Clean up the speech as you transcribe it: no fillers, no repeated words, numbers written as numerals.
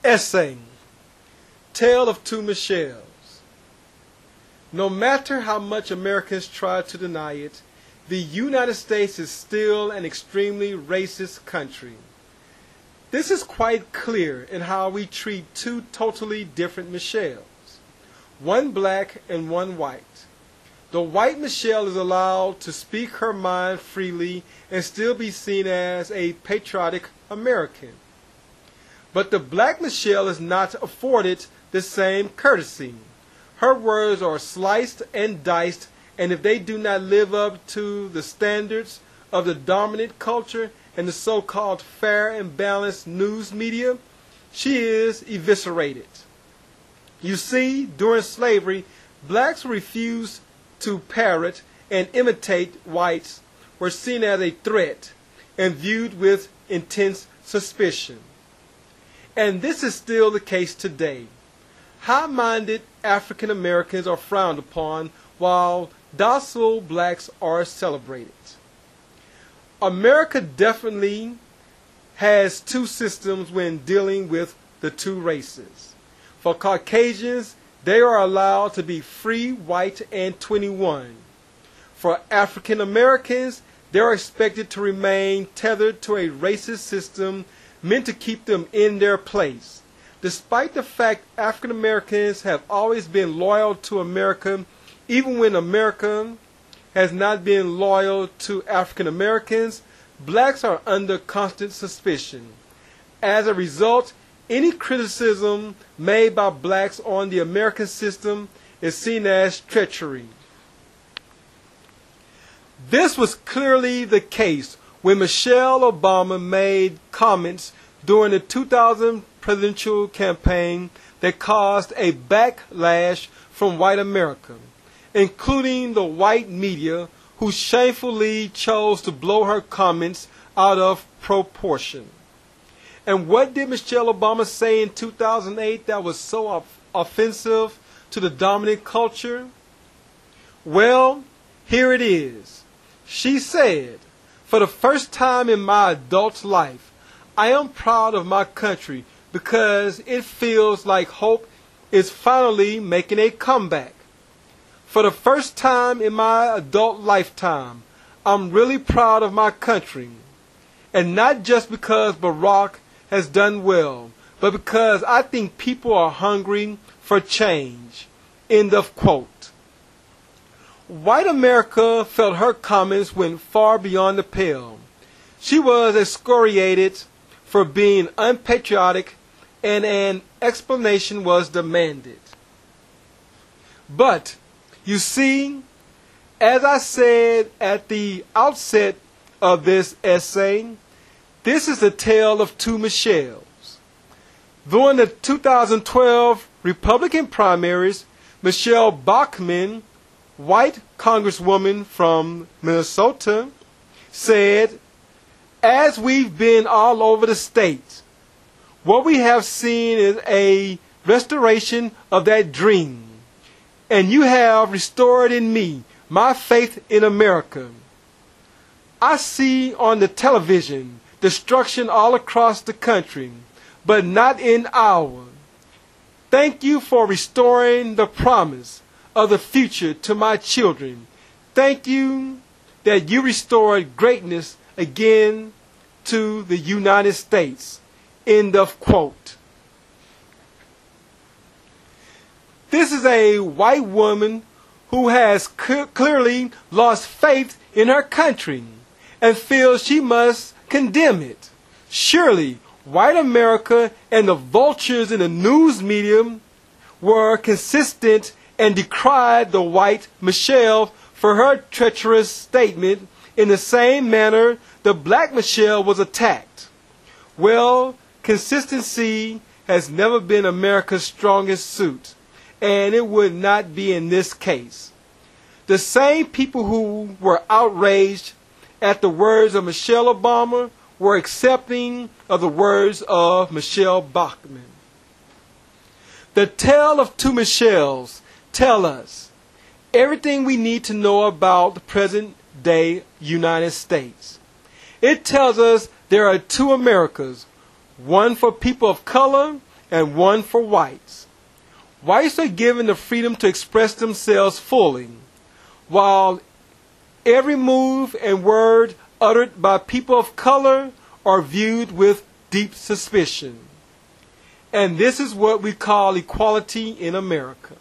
Essay, Tale of Two Michelles. No matter how much Americans try to deny it, the United States is still an extremely racist country. This is quite clear in how we treat two totally different Michelles, one black and one white. The white Michelle is allowed to speak her mind freely and still be seen as a patriotic American. But the black Michelle is not afforded the same courtesy. Her words are sliced and diced, and if they do not live up to the standards of the dominant culture and the so-called fair and balanced news media, she is eviscerated. You see, during slavery, blacks who refused to parrot and imitate whites were seen as a threat and viewed with intense suspicion. And this is still the case today. High-minded African Americans are frowned upon while docile blacks are celebrated. America definitely has two systems when dealing with the two races. For Caucasians, they are allowed to be free, white, and 21. For African Americans, they are expected to remain tethered to a racist system meant to keep them in their place. Despite the fact African Americans have always been loyal to America, even when America has not been loyal to African Americans, blacks are under constant suspicion. As a result, any criticism made by blacks on the American system is seen as treachery. This was clearly the case when Michelle Obama made comments during the 2000 presidential campaign that caused a backlash from white America, including the white media, who shamefully chose to blow her comments out of proportion. And what did Michelle Obama say in 2008 that was so offensive to the dominant culture? Well, here it is. She said, "For the first time in my adult life, I am proud of my country because it feels like hope is finally making a comeback. For the first time in my adult lifetime, I'm really proud of my country. And not just because Barack has done well, but because I think people are hungry for change." End of quote. White America felt her comments went far beyond the pale. She was excoriated for being unpatriotic, and an explanation was demanded. But, you see, as I said at the outset of this essay, this is the tale of two Michelles. During the 2012 Republican primaries, Michele Bachmann, white congresswoman from Minnesota, said, "As we've been all over the state, what we have seen is a restoration of that dream. And you have restored in me my faith in America. I see on the television destruction all across the country, but not in ours. Thank you for restoring the promise of the future to my children. Thank you that you restored greatness again to the United States." End of quote. This is a white woman who has clearly lost faith in her country and feels she must condemn it. Surely, white America and the vultures in the news media were consistent and decried the white Michelle for her treacherous statement in the same manner the black Michelle was attacked. Well, consistency has never been America's strongest suit, and it would not be in this case. The same people who were outraged at the words of Michelle Obama were accepting of the words of Michele Bachmann. The tale of two Michelles tell us everything we need to know about the present-day United States. It tells us there are two Americas, one for people of color and one for whites. Whites are given the freedom to express themselves fully, while every move and word uttered by people of color are viewed with deep suspicion. And this is what we call equality in America.